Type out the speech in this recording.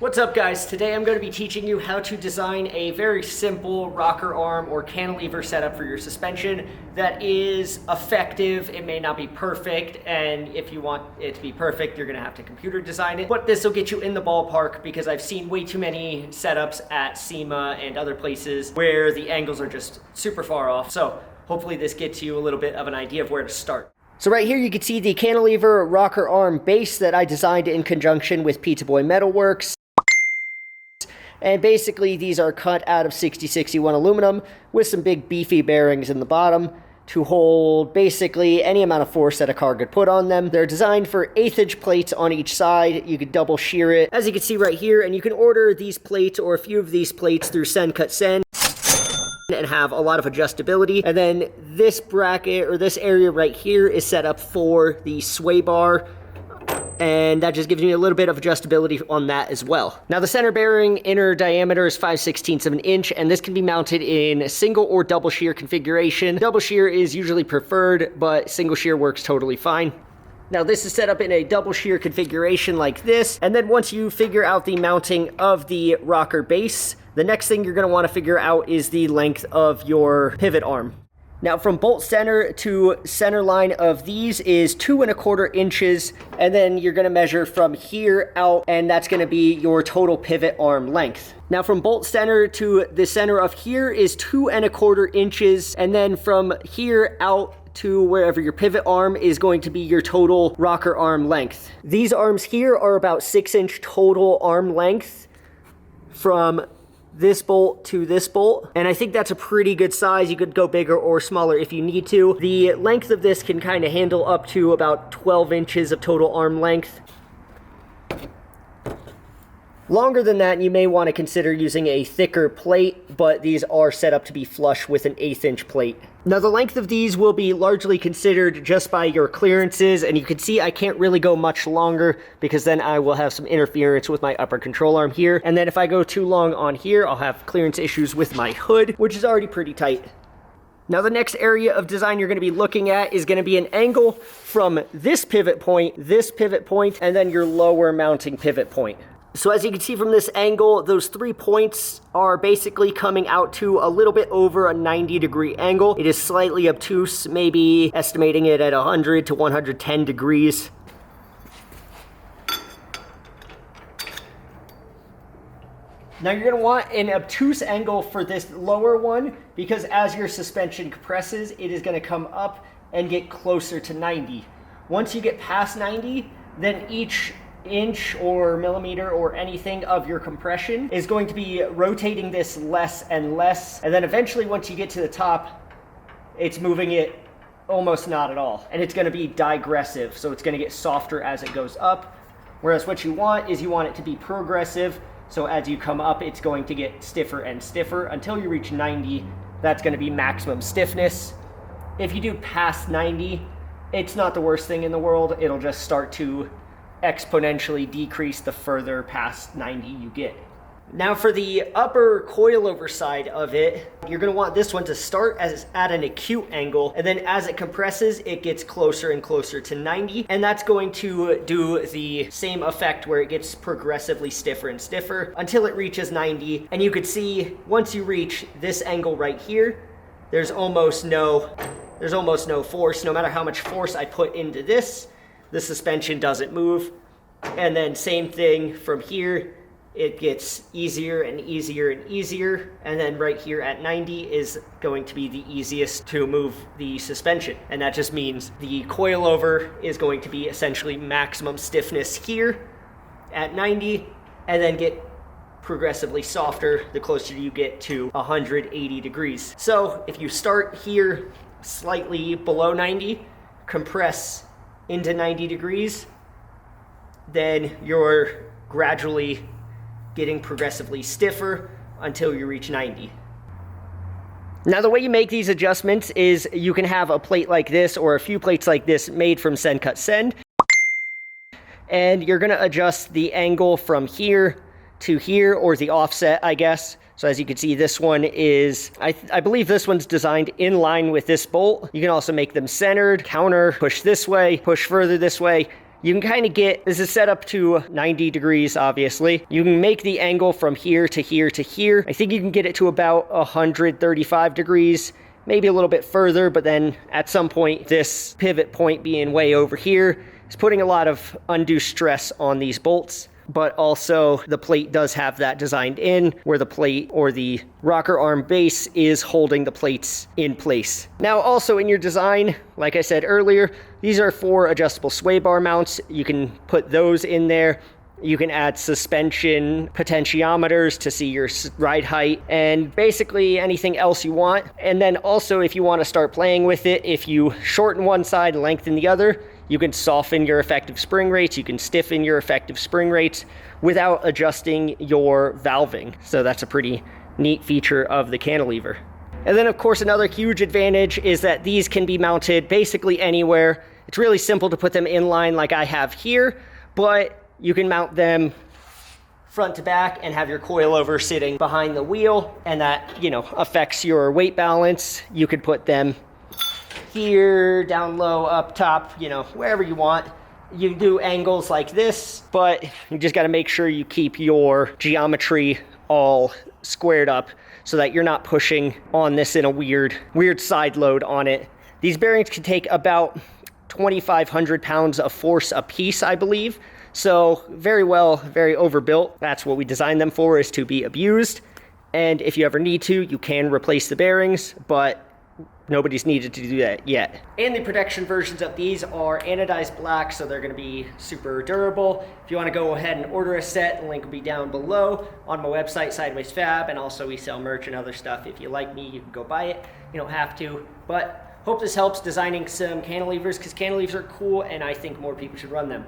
What's up guys? Today I'm going to be teaching you how to design a very simple rocker arm or cantilever setup for your suspension that is effective. It may not be perfect, and if you want it to be perfect, you're going to have to computer design it. But this will get you in the ballpark because I've seen way too many setups at SEMA and other places where the angles are just super far off. So hopefully this gets you a little bit of an idea of where to start. So right here you can see the cantilever rocker arm base that I designed in conjunction with Pizza Boy Metalworks. And basically these are cut out of 6061 aluminum with some big beefy bearings in the bottom to hold basically any amount of force that a car could put on them. They're designed for 1/8 inch plates on each side. You could double shear it, as you can see right here, and you can order these plates or a few of these plates through SendCutSend and have a lot of adjustability. And then this bracket or this area right here is set up for the sway bar, and that just gives me a little bit of adjustability on that as well. Now the center bearing inner diameter is 5/16 of an inch, and this can be mounted in single or double shear configuration. Double shear is usually preferred, but single shear works totally fine. Now this is set up in a double shear configuration like this, and then once you figure out the mounting of the rocker base, the next thing you're going to want to figure out is the length of your pivot arm. Now from bolt center to center line of these is 2 1/4 inches, and then you're going to measure from here out, and that's going to be your total pivot arm length. Now from bolt center to the center of here is 2 1/4 inches, and then from here out to wherever your pivot arm is going to be your total rocker arm length. These arms here are about 6-inch total arm length from this bolt to this bolt, and I think that's a pretty good size. You could go bigger or smaller if you need to. The length of this can kind of handle up to about 12 inches of total arm length. Longer than that, you may want to consider using a thicker plate, but these are set up to be flush with an 1/8 inch plate. Now the length of these will be largely considered just by your clearances, and you can see I can't really go much longer because then I will have some interference with my upper control arm here, and then if I go too long on here, I'll have clearance issues with my hood, which is already pretty tight. Now the next area of design you're going to be looking at is going to be an angle from this pivot point, and then your lower mounting pivot point. So as you can see from this angle, those 3 points are basically coming out to a little bit over a 90-degree angle. It is slightly obtuse, maybe estimating it at 100 to 110 degrees. Now you're going to want an obtuse angle for this lower one, because as your suspension compresses, it is going to come up and get closer to 90. Once you get past 90, then each inch or millimeter or anything of your compression is going to be rotating this less and less, and then eventually once you get to the top, it's moving it almost not at all, and it's going to be digressive, so it's going to get softer as it goes up. Whereas what you want is you want it to be progressive, so as you come up it's going to get stiffer and stiffer until you reach 90. That's going to be maximum stiffness. If you do past 90, it's not the worst thing in the world. It'll just start to exponentially decrease the further past 90 you get. Now for the upper coilover side of it, you're going to want this one to start at an acute angle, and then as it compresses it gets closer and closer to 90, and that's going to do the same effect where it gets progressively stiffer and stiffer until it reaches 90. And you could see once you reach this angle right here, there's almost no force. No matter how much force I put into this, the suspension doesn't move. And then same thing from here, it gets easier and easier and easier, and then right here at 90 is going to be the easiest to move the suspension, and that just means the coilover is going to be essentially maximum stiffness here at 90, and then get progressively softer the closer you get to 180 degrees. So if you start here slightly below 90, compress into 90 degrees, then you're gradually getting progressively stiffer until you reach 90. Now the way you make these adjustments is you can have a plate like this or a few plates like this made from SendCutSend, and you're going to adjust the angle from here to here, or the offset, I guess. So as you can see, this one is, I believe this one's designed in line with this bolt. You can also make them centered, counter, push this way, push further this way, you can kind of get, this is set up to 90 degrees, obviously. You can make the angle from here to here to here. I think you can get it to about 135 degrees, maybe a little bit further, but then at some point, this pivot point being way over here is putting a lot of undue stress on these bolts. But also the plate does have that designed in where the plate or the rocker arm base is holding the plates in place. Now also in your design, like I said earlier, these are 4 adjustable sway bar mounts. You can put those in there. You can add suspension potentiometers to see your ride height and basically anything else you want. And then also if you want to start playing with it, if you shorten one side, lengthen the other, you can soften your effective spring rates, you can stiffen your effective spring rates without adjusting your valving. So that's a pretty neat feature of the cantilever. And then of course another huge advantage is that these can be mounted basically anywhere. It's really simple to put them in line like I have here, but you can mount them front to back and have your coilover sitting behind the wheel, and that, you know, affects your weight balance. You could put them here, down low, up top, you know, wherever you want. You do angles like this, but you just got to make sure you keep your geometry all squared up so that you're not pushing on this in a weird side load on it. These bearings can take about 2,500 pounds of force a piece, I believe. So very overbuilt. That's what we designed them for, is to be abused. And if you ever need to, you can replace the bearings, but nobody's needed to do that yet. And the protection versions of these are anodized black, so they're gonna be super durable. If you wanna go ahead and order a set, the link will be down below on my website, Sideways Fab, and also we sell merch and other stuff. If you like me, you can go buy it. You don't have to, but hope this helps designing some cantilevers, because cantilevers are cool and I think more people should run them.